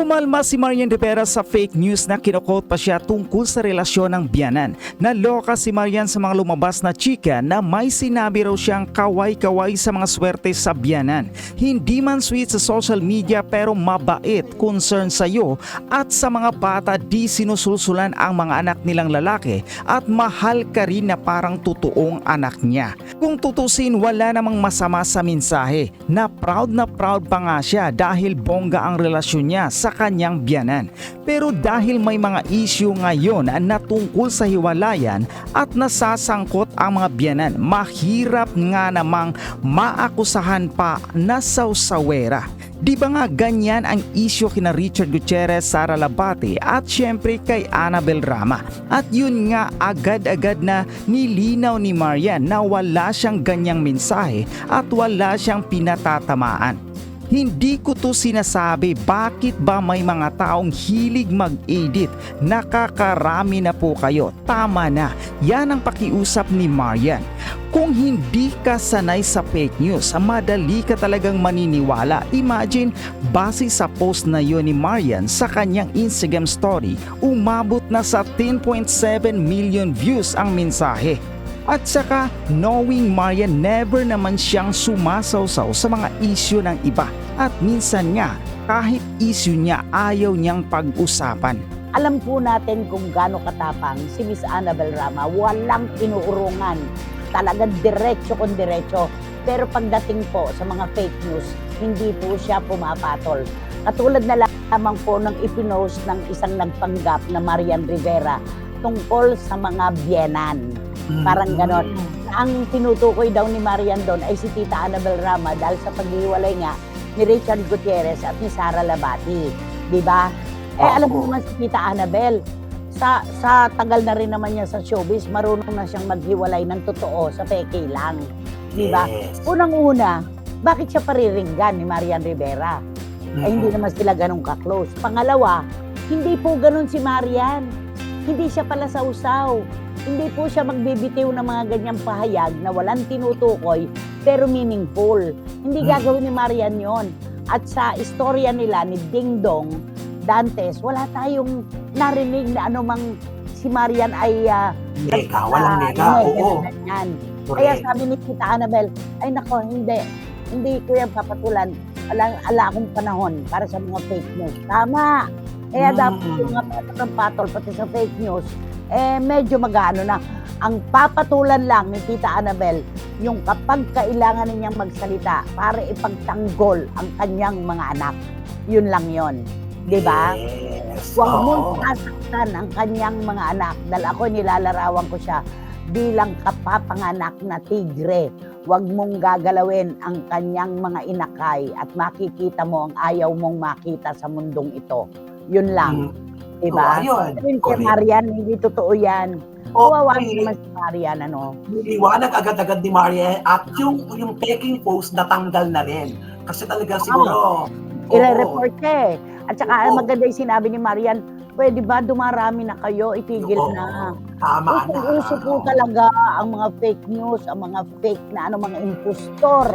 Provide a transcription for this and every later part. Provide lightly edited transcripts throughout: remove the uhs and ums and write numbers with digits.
Umalma si Marian Rivera sa fake news na kinukot pa siya tungkol sa relasyon ng biyanan. Naloka si Marian sa mga lumabas na chika na may sinabi raw siyang kaway-kaway sa mga swerte sa biyanan. Hindi man sweet sa social media pero mabait, concern sa iyo at sa mga bata di sinusulsulan ang mga anak nilang lalaki at mahal ka rin na parang totoong anak niya. Kung tutusin, wala namang masama sa mensahe na proud pa nga siya dahil bongga ang relasyon niya sa kanyang biyanan. Pero dahil may mga issue ngayon na tungkol sa hiwalayan at nasasangkot ang mga biyanan, mahirap nga namang maakusahan pa na sawsawera. Di ba nga ganyan ang issue kina Richard Gutierrez, Sara Labate at syempre kay Annabel Rama. At yun nga agad-agad na nilinaw ni Marian na wala siyang ganyang mensahe at wala siyang pinatatamaan. Hindi ko to sinasabi, bakit ba may mga taong hilig mag-edit? Nakakarami na po kayo, tama na. Yan ang pakiusap ni Marian. Kung hindi ka sanay sa fake news, madali ka talagang maniniwala. Imagine, base sa post na yun ni Marian sa kanyang Instagram story, umabot na sa 10.7 million views ang mensahe. At saka, knowing Marian, never naman siyang sumasawsaw sa mga issue ng iba. At minsan nga, kahit issue niya, ayaw niyang pag-usapan. Alam po natin kung gaano katapang si Miss Annabel Rama, walang inuurungan. Talagang diretso kung diretso. Pero pagdating po sa mga fake news, hindi po siya pumapatol. Katulad na lamang po ng ipinost ng isang nagpanggap na Marian Rivera tungkol sa mga biyenan. Parang ganon. Ang tinutukoy daw ni Marian doon ay si Tita Annabel Rama dahil sa paghiwalay nga ni Richard Gutierrez at ni Sara Labate. Diba? Alam mo naman si Tita Annabel, sa tagal na rin naman niya sa showbiz, marunong na siyang maghiwalay ng totoo sa peke lang. Diba? Yes. Unang-una, bakit siya pariringgan ni Marian Rivera? Ay hindi naman sila ganun ka-close. Pangalawa, hindi po ganun si Marian. Hindi siya pala sausaw. Hindi po siya magbibitiw ng mga ganyang pahayag na walang tinutukoy pero meaningful. Hindi gagawin ni Marian yon. At sa istorya nila ni Ding Dong Dantes, wala tayong narinig na anumang si Marian ay walang nega. Oo. Kaya sabi ni Tita Annabel, ay nako, hindi ko yan papatulan. Ala akong panahon para sa mga fake news. Tama! Kaya dapat yung mga patol pati sa fake news, medyo mag-ano na. Ang papatulan lang ni Tita Annabel, yung kapag kailangan ninyang magsalita para ipagtanggol ang kanyang mga anak. Yun lang yun. Diba? Yes. Huwag mong sasaktan ang kanyang mga anak. Dahil ako nilalarawan ko siya bilang kapapanganak na tigre. Huwag mong gagalawin ang kanyang mga inakay at makikita mo ang ayaw mong makita sa mundong ito. Yun lang. Diba? Kay Marian, hindi totoo yan. Kawawa naman si Marian, ano? Niliwanag agad-agad ni Marian at yung peking post natanggal na rin. Kasi talaga siguro... I-report siya eh. At saka maganda yung sinabi ni Marian, pwede ba dumarami na kayo, itigil na. Tama na. Uso po talaga ang mga fake news, ang mga fake na mga impostor.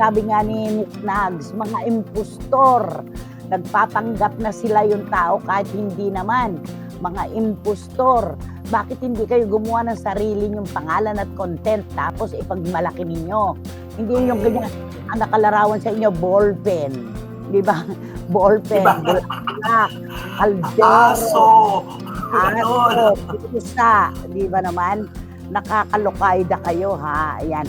Sabi nga ni Miss Nags, mga impostor. Nagpapanggap na sila yung tao kahit hindi naman. Mga impostor. Bakit hindi kayo gumawa ng sarili nyong pangalan at content tapos ipagmalaki ninyo? Hindi yung ganyan, ang nakalarawan sa inyo, ballpen. Di ba? Ballpen, kaldero, aso, pusa. Di ba naman? Nakakalokayda kayo, ha? Ayan.